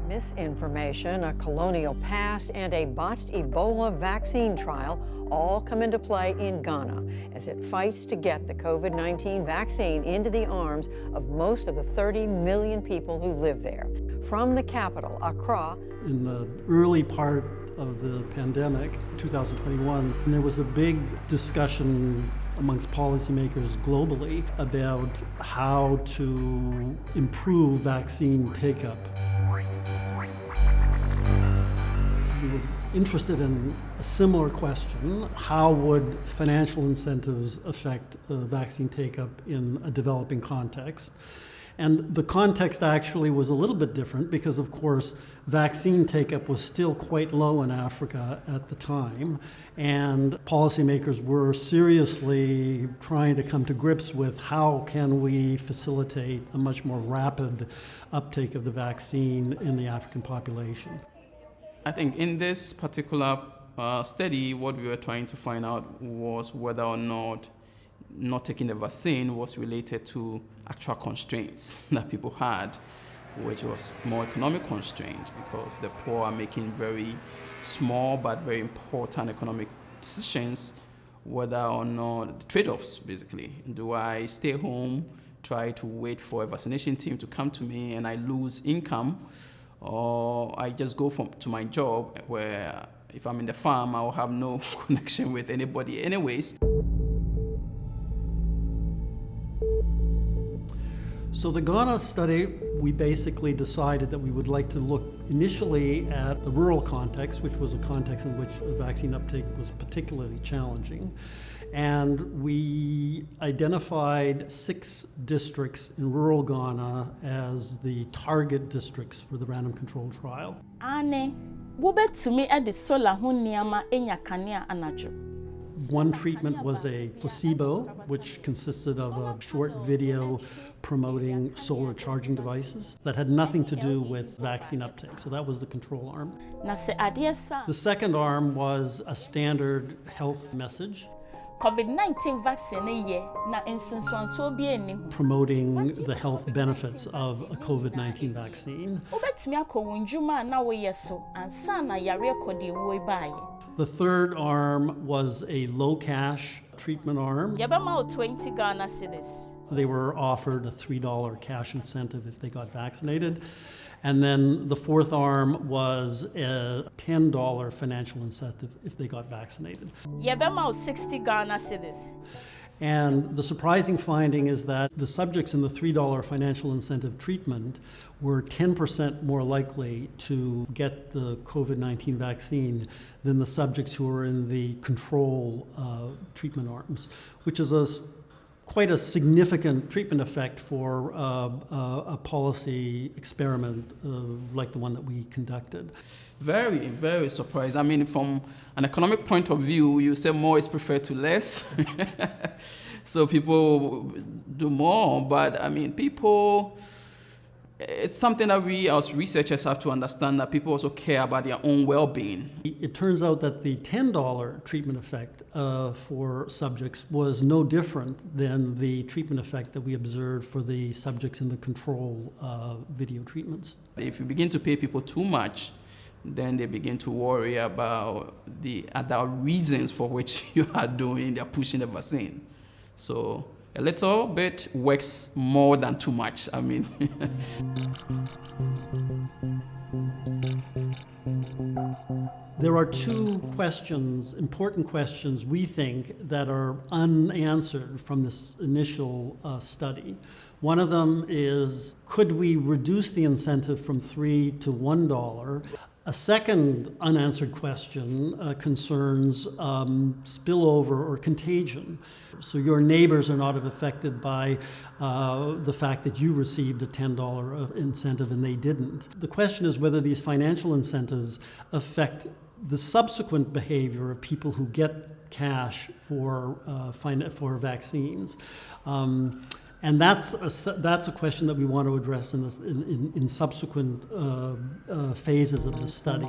Misinformation, a colonial past, and a botched Ebola vaccine trial all come into play in Ghana as it fights to get the COVID-19 vaccine into the arms of most of the 30 million people who live there. From the capital, Accra. In the early part of the pandemic, 2021, there was a big discussion amongst policymakers globally about how to improve vaccine take-up. We were interested in a similar question: how would financial incentives affect vaccine take-up in a developing context? And the context actually was a little bit different because, of course, vaccine take-up was still quite low in Africa at the time, and policymakers were seriously trying to come to grips with how can we facilitate a much more rapid uptake of the vaccine in the African population. I think in this particular study, what we were trying to find out was whether or not taking the vaccine was related to actual constraints that people had, which was more economic constraint, because the poor are making very small but very important economic decisions, whether or not trade-offs, basically. Do I stay home, try to wait for a vaccination team to come to me and I lose income, or I just go to my job where if I'm in the farm, I will have no connection with anybody anyways. So the Ghana study, we basically decided that we would like to look initially at the rural context, which was a context in which vaccine uptake was particularly challenging. And we identified 6 districts in rural Ghana as the target districts for the random control trial. One treatment was a placebo, which consisted of a short video promoting solar charging devices that had nothing to do with vaccine uptake. So that was the control arm. The second arm was a standard health message COVID-19 vaccine promoting the health benefits of a COVID-19 vaccine. The third arm was a low cash treatment arm. 20 Ghana cedis. So they were offered a $3 cash incentive if they got vaccinated. And then the fourth arm was a $10 financial incentive if they got vaccinated. 60 Ghana cedis. And the surprising finding is that the subjects in the $3 financial incentive treatment were 10% more likely to get the COVID-19 vaccine than the subjects who were in the control treatment arms, which is quite a significant treatment effect for a policy experiment like the one that we conducted. Very, very surprised. I mean, from an economic point of view, you say more is preferred to less. So people do more, but I mean, it's something that we as researchers have to understand, that people also care about their own well-being. It turns out that the $10 treatment effect for subjects was no different than the treatment effect that we observed for the subjects in the control video treatments. If you begin to pay people too much, then they begin to worry about the other reasons for which they're pushing the vaccine. So a little bit works more than too much, I mean. There are 2 questions, important questions, we think, that are unanswered from this initial study. One of them is, could we reduce the incentive from $3 to $1? A second unanswered question concerns spillover or contagion. So your neighbors are not affected by the fact that you received a $10 incentive and they didn't. The question is whether these financial incentives affect the subsequent behavior of people who get cash for vaccines. And that's a question that we want to address in subsequent phases of the study.